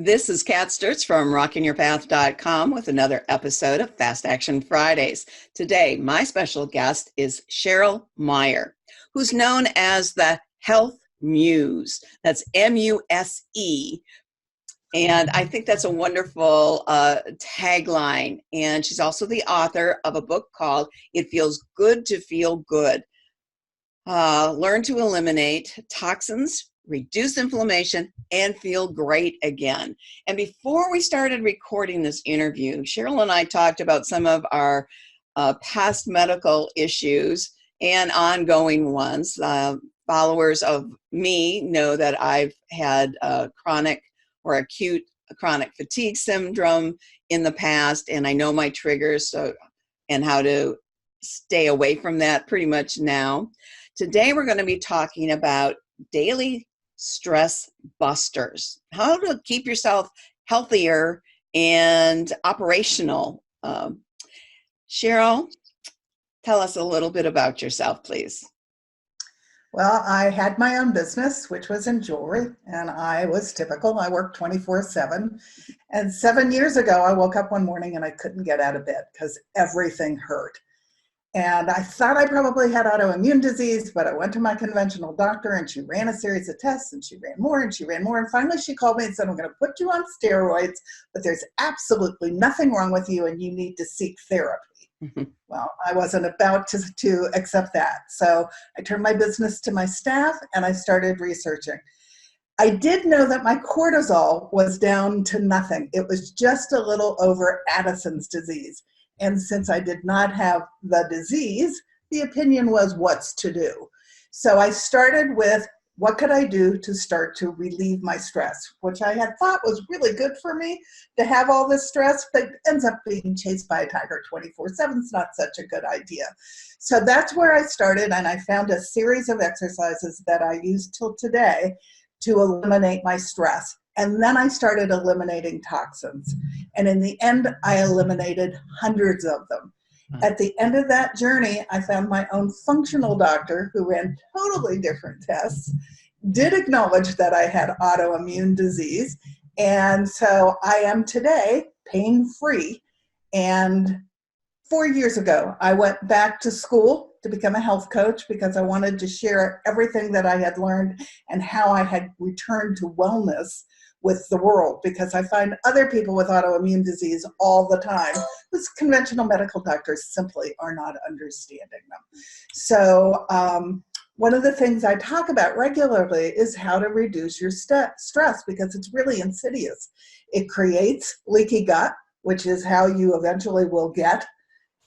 This is Kat Sturtz from rockingyourpath.com with another episode of Fast Action Fridays. Today, my special guest is Cheryl Meyer, who's known as the Health Muse. That's M-U-S-E. And I think that's a wonderful tagline. And she's also the author of a book called It Feels Good to Feel Good. Learn to eliminate toxins, reduce inflammation, and feel great again. And before we started recording this interview, Cheryl and I talked about some of our past medical issues and ongoing ones. Followers of me know that I've had chronic or acute chronic fatigue syndrome in the past, and I know my triggers and how to stay away from that pretty much now. Today, we're going to be talking about daily stress busters, how to keep yourself healthier and operational. Cheryl, tell us a little bit about yourself, please. Well, I had my own business, which was in jewelry, and I was typical. I worked 24/7. And 7 years ago, I woke up one morning and I couldn't get out of bed because everything hurt. And I thought I probably had autoimmune disease, but I went to my conventional doctor and she ran a series of tests and she ran more and she ran more. And finally she called me and said, I'm going to put you on steroids, but there's absolutely nothing wrong with you and you need to seek therapy. Well, I wasn't about to accept that. So I turned my business to my staff and I started researching. I did know that my cortisol was down to nothing. It was just a little over Addison's disease. And since I did not have the disease, the opinion was what's to do. So I started with what could I do to start to relieve my stress, which I had thought was really good for me to have all this stress, but ends up being chased by a tiger 24/7 is not such a good idea. So that's where I started, and I found a series of exercises that I use till today to eliminate my stress. And then I started eliminating toxins. And in the end, I eliminated hundreds of them. At the end of that journey, I found my own functional doctor who ran totally different tests, did acknowledge that I had autoimmune disease. And so I am today pain-free. And 4 years ago, I went back to school to become a health coach because I wanted to share everything that I had learned and how I had returned to wellness with the world, because I find other people with autoimmune disease all the time, because conventional medical doctors simply are not understanding them. So one of the things I talk about regularly is how to reduce your stress, because it's really insidious. It creates leaky gut, which is how you eventually will get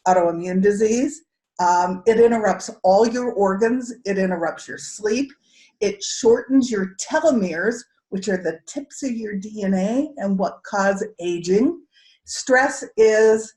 autoimmune disease. It interrupts all your organs. It interrupts your sleep. It shortens your telomeres, which are the tips of your DNA and what cause aging. Stress is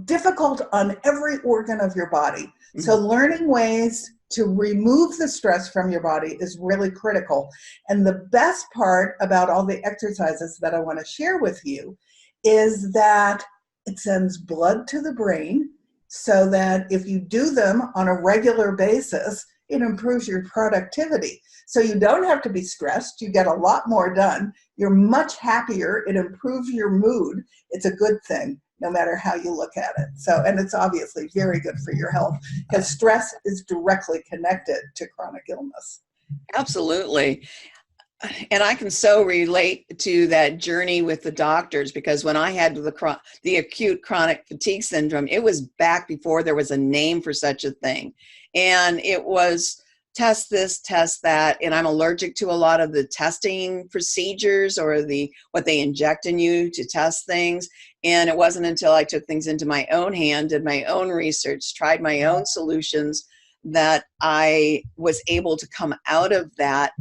difficult on every organ of your body. So learning ways to remove the stress from your body is really critical. And the best part about all the exercises that I want to share with you is that it sends blood to the brain so that if you do them on a regular basis, it improves your productivity. So you don't have to be stressed. You get a lot more done. You're much happier. It improves your mood. It's a good thing, no matter how you look at it. So, and it's obviously very good for your health because stress is directly connected to chronic illness. Absolutely. And I can so relate to that journey with the doctors, because when I had the acute chronic fatigue syndrome, it was back before there was a name for such a thing. And it was test this, test that, and I'm allergic to a lot of the testing procedures or what they inject in you to test things. And it wasn't until I took things into my own hand, did my own research, tried my own solutions, that I was able to come out of that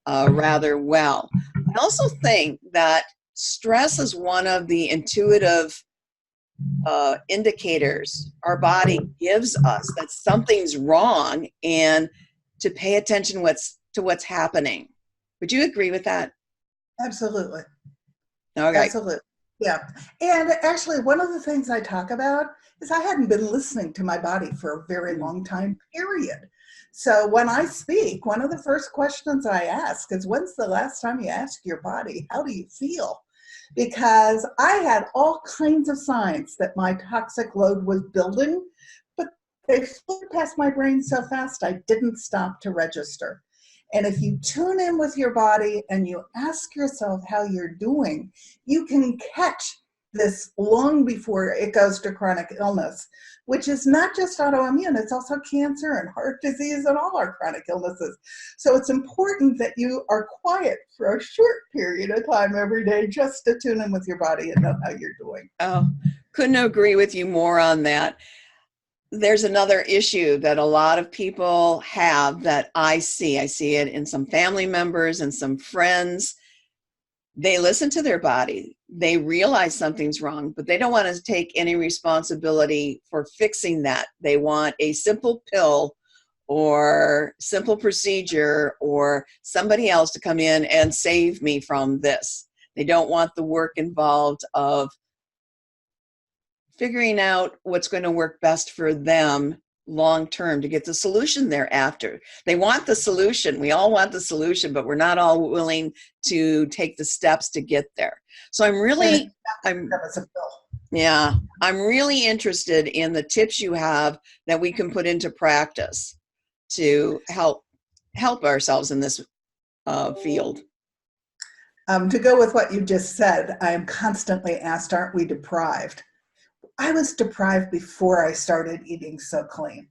rather well. I also think that stress is one of the intuitive indicators our body gives us that something's wrong, and to pay attention to what's happening. Would you agree with that? Absolutely. Okay. Absolutely. Yeah. And actually, one of the things I talk about is I hadn't been listening to my body for a very long time, period. So when I speak, one of the first questions I ask is, when's the last time you asked your body, how do you feel? because I had all kinds of signs that my toxic load was building, but they flew past my brain so fast I didn't stop to register. And if you tune in with your body and you ask yourself how you're doing, you can catch this long before it goes to chronic illness, which is not just autoimmune, it's also cancer and heart disease and all our chronic illnesses. So it's important that you are quiet for a short period of time every day just to tune in with your body and know how you're doing. Oh, couldn't agree with you more on that. There's another issue that a lot of people have that I see. I see it in some family members and some friends. They listen to their body. They realize something's wrong, but they don't want to take any responsibility for fixing that. They want a simple pill or simple procedure or somebody else to come in and save me from this. They don't want the work involved of figuring out what's going to work best for them long term to get the solution they're after. They want the solution. We all want the solution, but we're not all willing to take the steps to get there. So I'm really interested in the tips you have that we can put into practice to help ourselves in this field. To go with what you just said, I am constantly asked, aren't we deprived? I was deprived before I started eating so clean.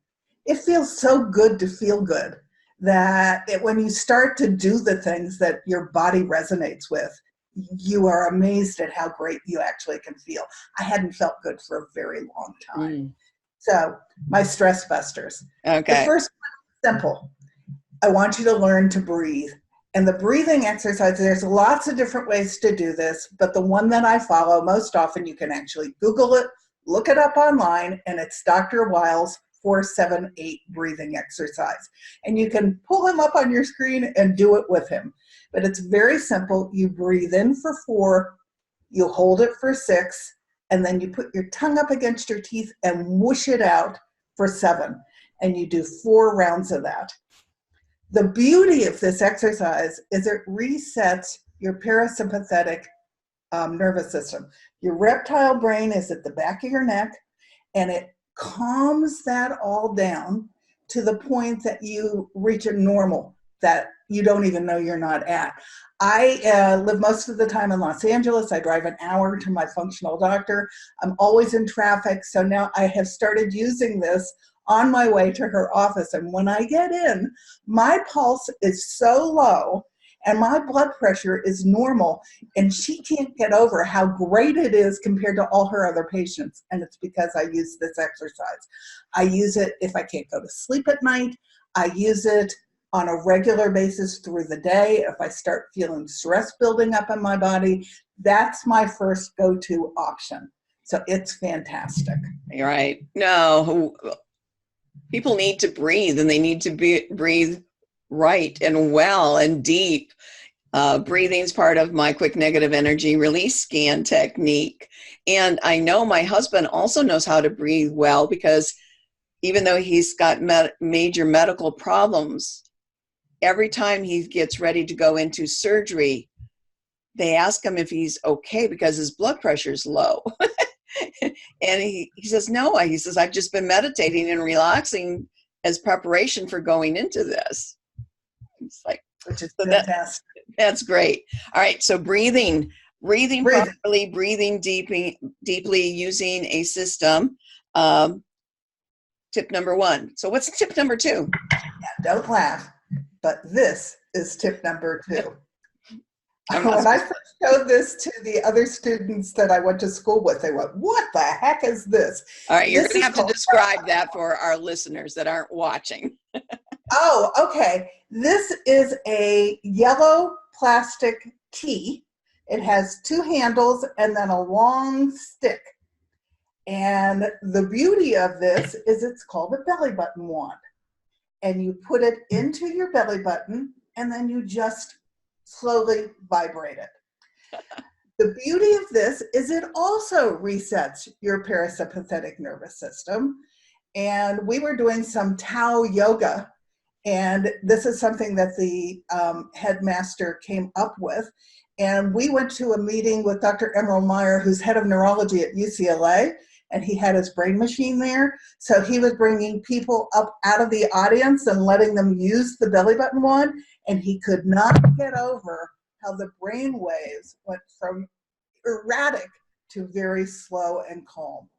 It feels so good to feel good that when you start to do the things that your body resonates with, you are amazed at how great you actually can feel. I hadn't felt good for a very long time. So my stress busters. Okay. The first one is simple. I want you to learn to breathe. And the breathing exercise, there's lots of different ways to do this, but the one that I follow most often, you can actually Google it, look it up online, and it's Dr. Weil's 4-7-8 breathing exercise. And you can pull him up on your screen and do it with him. But it's very simple. You breathe in for 4, you hold it for 6, and then you put your tongue up against your teeth and whoosh it out for 7. And you do 4 rounds of that. The beauty of this exercise is it resets your parasympathetic nervous system. Your reptile brain is at the back of your neck, and it calms that all down to the point that you reach a normal that you don't even know you're not at. I live most of the time in Los Angeles. I drive an hour to my functional doctor. I'm always in traffic, so now I have started using this on my way to her office. And when I get in, my pulse is so low and my blood pressure is normal, and she can't get over how great it is compared to all her other patients. And it's because I use this exercise. I use it if I can't go to sleep at night. I use it on a regular basis through the day. If I start feeling stress building up in my body, that's my first go-to option. So it's fantastic. You're right. No, people need to breathe, and they need to breathe right and well and deep. Breathing is part of my quick negative energy release scan technique. And I know my husband also knows how to breathe well, because even though he's got major medical problems, every time he gets ready to go into surgery, they ask him if he's okay because his blood pressure is low. And he says, no, he says, I've just been meditating and relaxing as preparation for going into this. It's like, which is fantastic. That's great. All right. So breathing properly, breathing deeply using a system. Tip number 1. So what's tip number 2? Yeah, don't laugh, but this is tip number 2. When I first showed this to the other students that I went to school with, they went, what the heck is this? All right, you're going to have to describe that for our listeners that aren't watching. Oh, okay. This is a yellow plastic tee. It has 2 handles and then a long stick. And the beauty of this is it's called a belly button wand. And you put it into your belly button, and then you just slowly vibrate it. The beauty of this is it also resets your parasympathetic nervous system. And we were doing some Tao yoga, And this is something that the headmaster came up with. And we went to a meeting with Dr. Meyer, who's head of neurology at UCLA, and he had his brain machine there. So he was bringing people up out of the audience and letting them use the Bellybutton one. And he could not get over how the brain waves went from erratic to very slow and calm.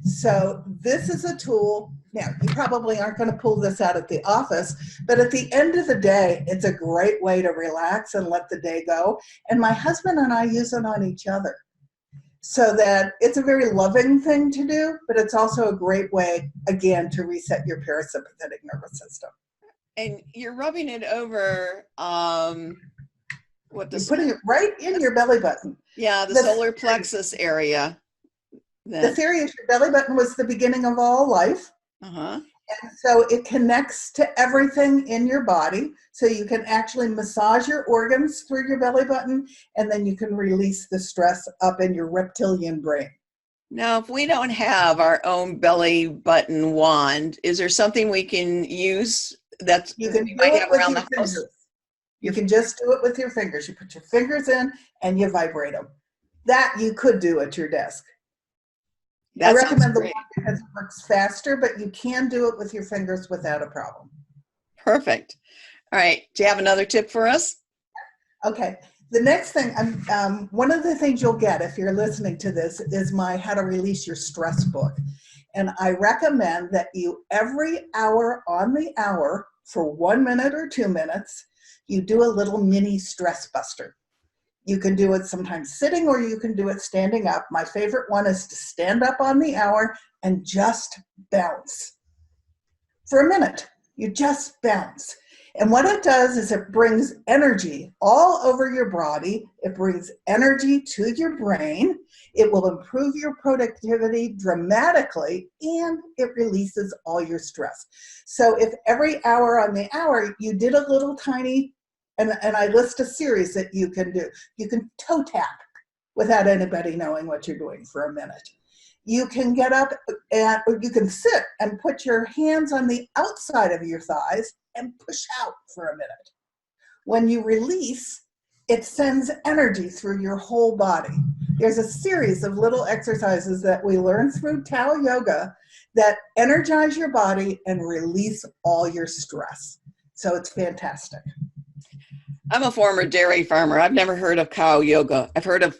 So this is a tool. Now, you probably aren't going to pull this out at the office, but at the end of the day, it's a great way to relax and let the day go. And my husband and I use it on each other. So that it's a very loving thing to do, but it's also a great way, again, to reset your parasympathetic nervous system. And you're rubbing it over, You're putting it right in your belly button. Yeah, the solar plexus area. The theory is your belly button was the beginning of all life. Uh-huh. And so it connects to everything in your body. So you can actually massage your organs through your belly button, and then you can release the stress up in your reptilian brain. Now, if we don't have our own belly button wand, is there something we can use that you can we might have around the house? Fingers. You can just do it with your fingers. You put your fingers in and you vibrate them. That you could do at your desk. I recommend the one because it works faster, but you can do it with your fingers without a problem. Perfect. All right. Do you have another tip for us? Okay. The next thing, one of the things you'll get if you're listening to this is my How to Release Your Stress book. And I recommend that you every hour on the hour for 1 minute or 2 minutes, you do a little mini stress buster. You can do it sometimes sitting or you can do it standing up. My favorite one is to stand up on the hour and just bounce. For a minute, you just bounce. And what it does is it brings energy all over your body. It brings energy to your brain. It will improve your productivity dramatically, and it releases all your stress. So if every hour on the hour you did a little tiny, and I list a series that you can do. You can toe tap without anybody knowing what you're doing for a minute. You can get up and or you can sit and put your hands on the outside of your thighs and push out for a minute. When you release, it sends energy through your whole body. There's a series of little exercises that we learn through Tao Yoga that energize your body and release all your stress. So it's fantastic. I'm a former dairy farmer. I've never heard of cow yoga. I've heard of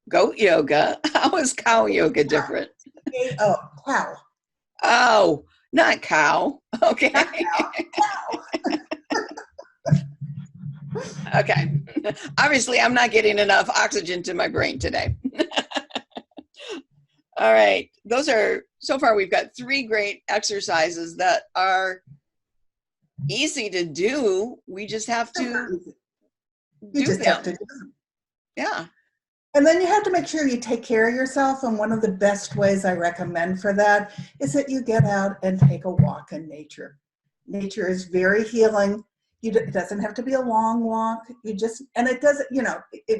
goat yoga. How is cow yoga different? Oh, cow. Oh, not cow. Okay. Not cow. Okay. Obviously, I'm not getting enough oxygen to my brain today. All right. So far, we've got 3 great exercises that are easy to do. We just have to do them. Yeah. And then you have to make sure you take care of yourself. And one of the best ways I recommend for that is that you get out and take a walk in nature. Nature is very healing. It doesn't have to be a long walk. And it doesn't,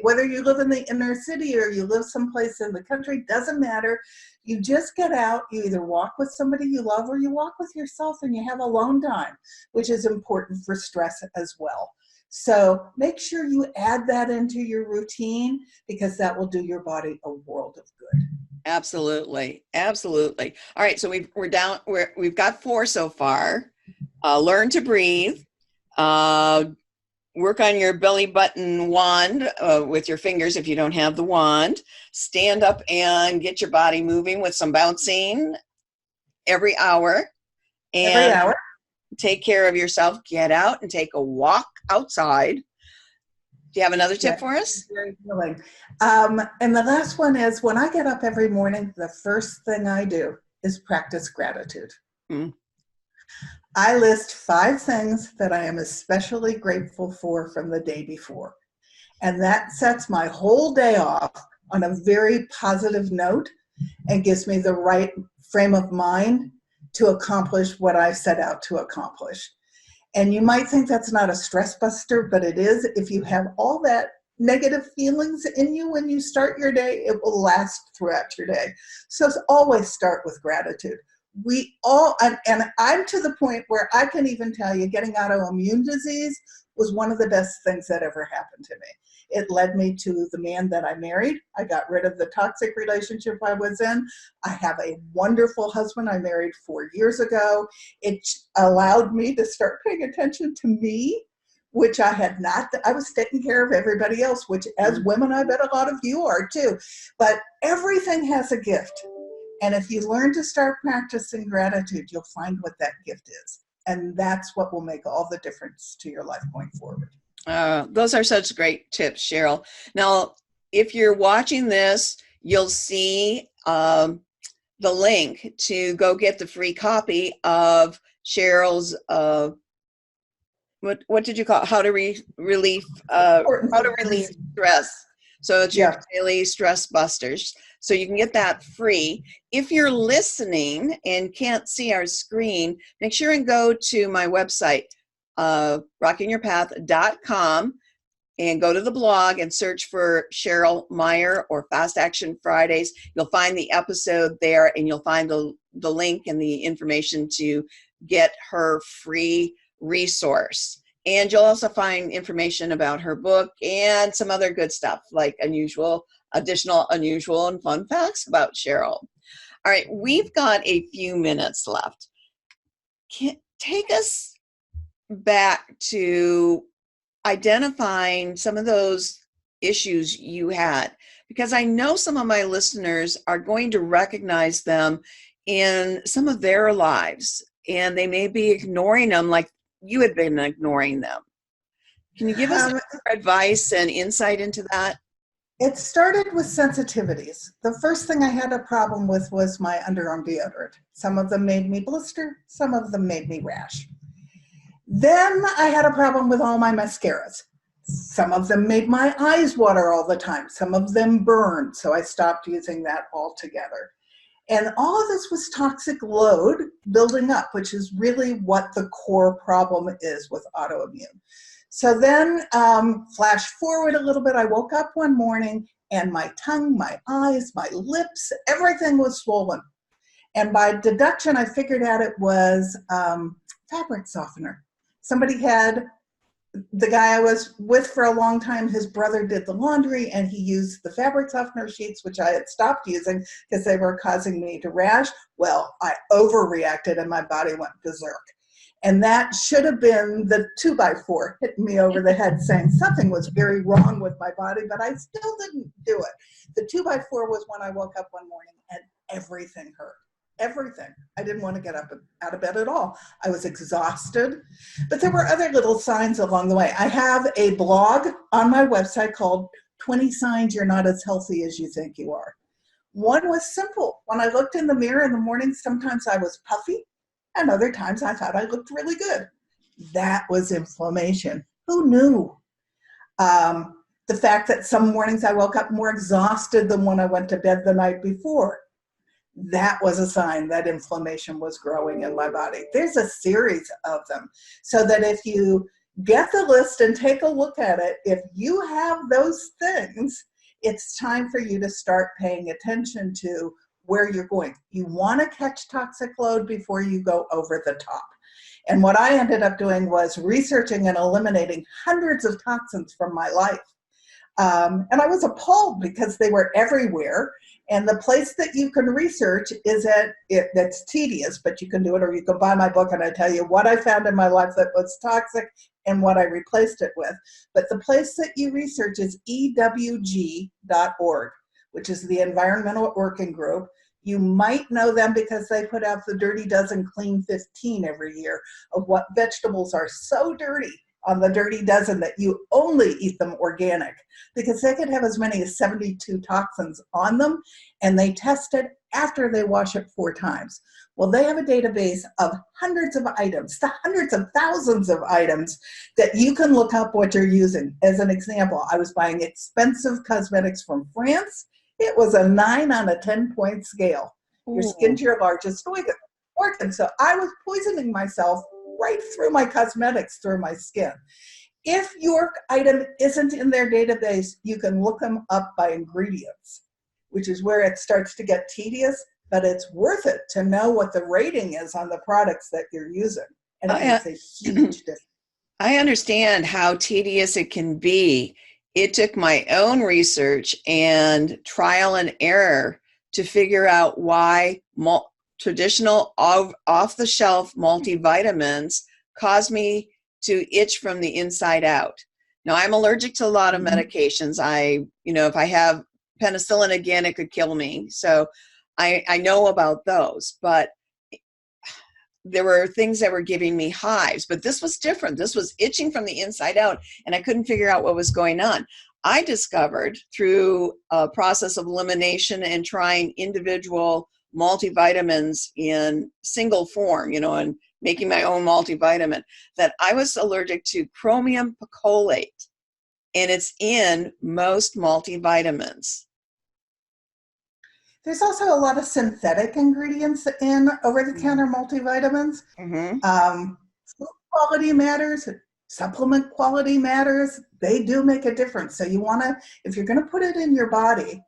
whether you live in the inner city or you live someplace in the country, doesn't matter. You just get out, you either walk with somebody you love or you walk with yourself and you have alone time, which is important for stress as well. So make sure you add that into your routine because that will do your body a world of good. Absolutely. Absolutely. All right. So we've got 4 so far. Learn to breathe. Work on your belly button wand with your fingers if you don't have the wand. Stand up and get your body moving with some bouncing every hour. And every hour. Take care of yourself. Get out and take a walk outside. Do you have another tip for us? Very healing. And the last one is when I get up every morning, the first thing I do is practice gratitude. Mm. I list 5 things that I am especially grateful for from the day before. And that sets my whole day off on a very positive note and gives me the right frame of mind to accomplish what I set out to accomplish. And you might think that's not a stress buster, but it is. If you have all that negative feelings in you when you start your day, it will last throughout your day. So always start with gratitude. we all, and I'm to the point where I can even tell you getting autoimmune disease was one of the best things that ever happened to me. It led me to the man that I married. I got rid of the toxic relationship I was in. I have a wonderful husband I married 4 years ago. It allowed me to start paying attention to me, which I had not. I was taking care of everybody else, which as women, I bet a lot of you are too. But everything has a gift. And if you learn to start practicing gratitude, you'll find what that gift is. And that's what will make all the difference to your life going forward. Those are such great tips, Cheryl. Now, if you're watching this, you'll see the link to go get the free copy of Cheryl's, what did you call it? How to relieve stress. So it's your daily stress busters. So you can get that free. If you're listening and can't see our screen, make sure and go to my website, rockingyourpath.com, and go to the blog and search for Cheryl Meyer or Fast Action Fridays. You'll find the episode there, and you'll find the link and the information to get her free resource. And you'll also find information about her book and some other good stuff like additional unusual and fun facts about Cheryl. All right, we've got a few minutes left. Take us back to identifying some of those issues you had, because I know some of my listeners are going to recognize them in some of their lives, and they may be ignoring them like you had been ignoring them. Can you give us advice and insight into that? It started with sensitivities. The first thing I had a problem with was my underarm deodorant. Some of them made me blister, some of them made me rash. Then I had a problem with all my mascaras. Some of them made my eyes water all the time. Some of them burned, so I stopped using that altogether. And all of this was toxic load building up, which is really what the core problem is with autoimmune. So then, flash forward a little bit, I woke up one morning and my tongue, my eyes, my lips, everything was swollen. And by deduction, I figured out it was fabric softener. The guy I was with for a long time, his brother did the laundry and he used the fabric softener sheets, which I had stopped using because they were causing me to rash. Well, I overreacted and my body went berserk. And that should have been the 2x4 hitting me over the head saying something was very wrong with my body, but I still didn't do it. The 2x4 was when I woke up one morning and everything hurt. Everything. I didn't want to get up out of bed at all. I was exhausted, but there were other little signs along the way. I have a blog on my website called 20 Signs You're Not as Healthy as You Think You Are. One was simple. When I looked in the mirror in the morning, sometimes I was puffy and other times I thought I looked really good. That was inflammation. Who knew? The fact that some mornings I woke up more exhausted than when I went to bed the night before. That was a sign that inflammation was growing in my body. There's a series of them. So that if you get the list and take a look at it, if you have those things, it's time for you to start paying attention to where you're going. You want to catch toxic load before you go over the top. And what I ended up doing was researching and eliminating hundreds of toxins from my life. And I was appalled because they were everywhere. And the place that you can research is that's tedious, but you can do it, or you can buy my book and I tell you what I found in my life that was toxic and what I replaced it with. But the place that you research is ewg.org, which is the Environmental Working Group. You might know them because they put out the Dirty Dozen Clean 15 every year of what vegetables are so dirty on the Dirty Dozen that you only eat them organic, because they could have as many as 72 toxins on them, and they test it after they wash it 4 times. Well, they have a database of hundreds of items, the hundreds of thousands of items that you can look up what you're using. As an example, I was buying expensive cosmetics from France. It was a 9 on a 10-point scale. Ooh. Your skin's your largest organ. So I was poisoning myself right through my cosmetics, through my skin. If your item isn't in their database, you can look them up by ingredients, which is where it starts to get tedious. but it's worth it to know what the rating is on the products that you're using. And it makes a huge difference. I understand how tedious it can be. It took my own research and trial and error to figure out why traditional off-the-shelf multivitamins cause me to itch from the inside out. Now, I'm allergic to a lot of medications. If I have penicillin again, it could kill me. So I know about those, but there were things that were giving me hives, but this was different. This was itching from the inside out, and I couldn't figure out what was going on. I discovered through a process of elimination and trying individual multivitamins in single form, and making my own multivitamin, that I was allergic to chromium picolate, and it's in most multivitamins. There's also a lot of synthetic ingredients in over-the-counter multivitamins. Food quality matters. Supplement quality matters. They do make a difference. So if you're going to put it in your body,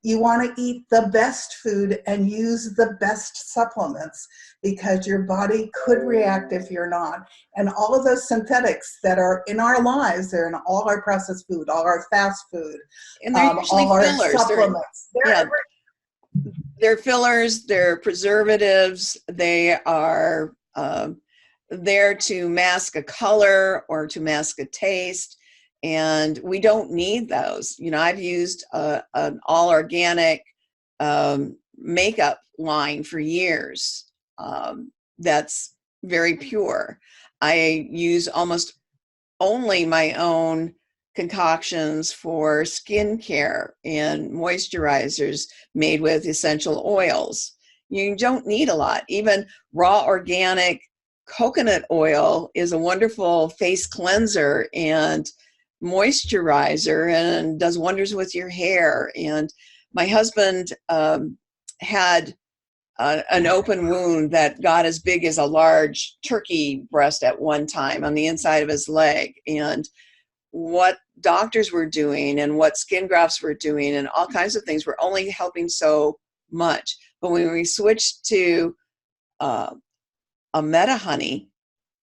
you want to eat the best food and use the best supplements, because your body could react if you're not. And all of those synthetics that are in our lives, they're in all our processed food, all our fast food, and they're usually all fillers. our supplements. They're fillers, they're preservatives, they are there to mask a color or to mask a taste, and we don't need those. I've used an all-organic makeup line for years that's very pure. I use almost only my own concoctions for skincare and moisturizers made with essential oils. You don't need a lot. Even raw organic coconut oil is a wonderful face cleanser and moisturizer and does wonders with your hair. And my husband had an open wound that got as big as a large turkey breast at one time on the inside of his leg. And what doctors were doing and what skin grafts were doing and all kinds of things were only helping so much. But when we switched to a Meta honey,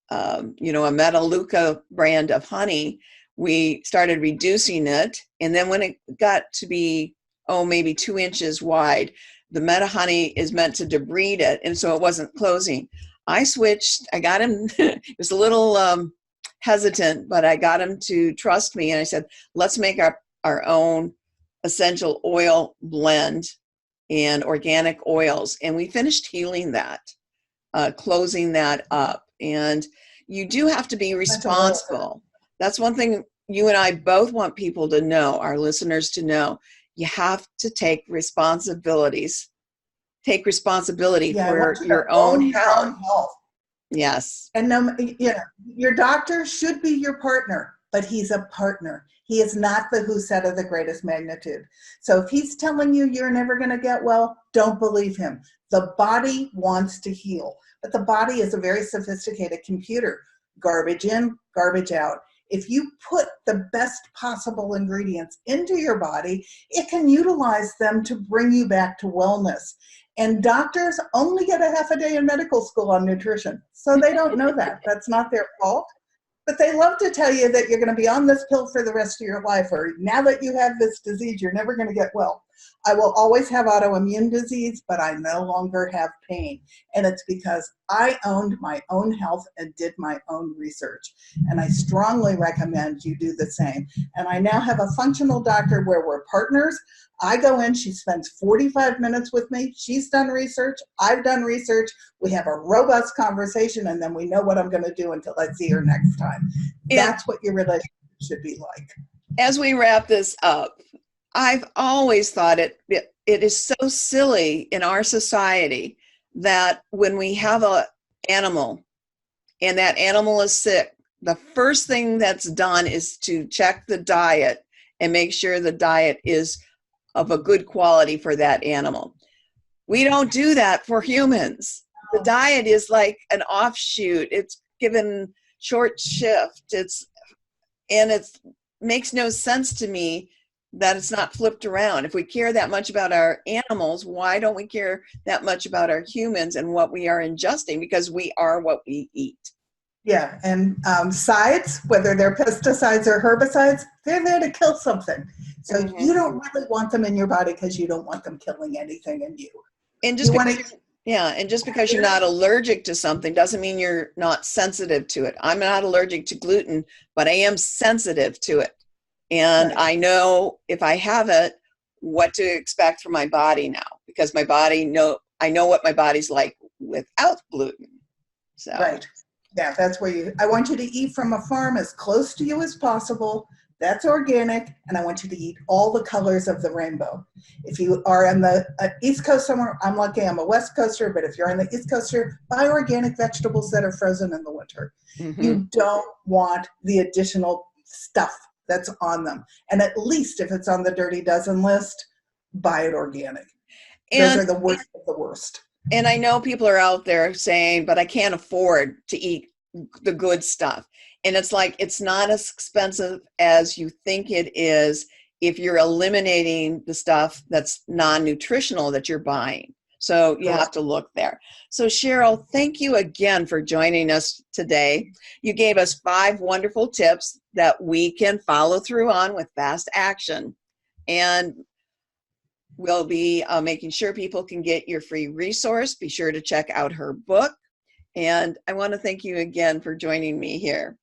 a Metaleuca brand of honey, we started reducing it. And then when it got to be, maybe 2 inches wide, the Meta honey is meant to debride it. And so it wasn't closing. I switched, I got him, it was a little hesitant, but I got him to trust me. And I said, let's make our own essential oil blend and organic oils. And we finished healing that, closing that up. And you do have to be responsible. That's one thing you and I both want people to know, our listeners to know. You have to take responsibility for your own health. Yes. And your doctor should be your partner, but he's a partner. He is not the who said of the greatest magnitude. So if he's telling you you're never going to get well, don't believe him. The body wants to heal, but the body is a very sophisticated computer. Garbage in, garbage out. If you put the best possible ingredients into your body, it can utilize them to bring you back to wellness. And doctors only get a half a day in medical school on nutrition, so they don't know that. That's not their fault. But they love to tell you that you're going to be on this pill for the rest of your life, or now that you have this disease, you're never going to get well. I will always have autoimmune disease, but I no longer have pain. And it's because I owned my own health and did my own research. And I strongly recommend you do the same. And I now have a functional doctor where we're partners. I go in, she spends 45 minutes with me. She's done research. I've done research. We have a robust conversation, and then we know what I'm going to do until I see her next time. That's what your relationship should be like. As we wrap this up, I've always thought it is so silly in our society that when we have an animal and that animal is sick, the first thing that's done is to check the diet and make sure the diet is of a good quality for that animal. We don't do that for humans. The diet is like an offshoot. It's given short shift. It makes no sense to me that it's not flipped around. If we care that much about our animals, why don't we care that much about our humans and what we are ingesting? Because we are what we eat. Yeah, and sides, whether they're pesticides or herbicides, they're there to kill something. So you don't really want them in your body because you don't want them killing anything in you. And just because you're not allergic to something doesn't mean you're not sensitive to it. I'm not allergic to gluten, but I am sensitive to it. And I know if I have it, what to expect from my body now, because my body I know what my body's like without gluten. So. Right. Yeah, that's where I want you to eat from a farm as close to you as possible. That's organic. And I want you to eat all the colors of the rainbow. If you are on the East Coast somewhere, I'm lucky I'm a West Coaster, but if you're on the East Coaster, buy organic vegetables that are frozen in the winter. You don't want the additional stuff that's on them. And at least if it's on the Dirty Dozen list, buy it organic. Those are the worst of the worst. And I know people are out there saying, but I can't afford to eat the good stuff. And it's like, it's not as expensive as you think it is if you're eliminating the stuff that's non-nutritional that you're buying. So you have to look there. So Cheryl, thank you again for joining us today. You gave us 5 wonderful tips that we can follow through on with fast action. And we'll be making sure people can get your free resource. Be sure to check out her book. And I want to thank you again for joining me here.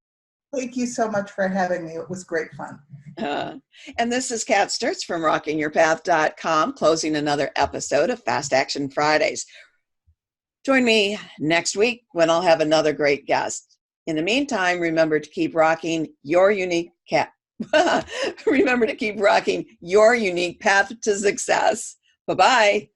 Thank you so much for having me. It was great fun. And this is Kat Sturtz from rockingyourpath.com, closing another episode of Fast Action Fridays. Join me next week when I'll have another great guest. In the meantime, remember to keep rocking your unique Remember to keep rocking your unique path to success. Bye-bye.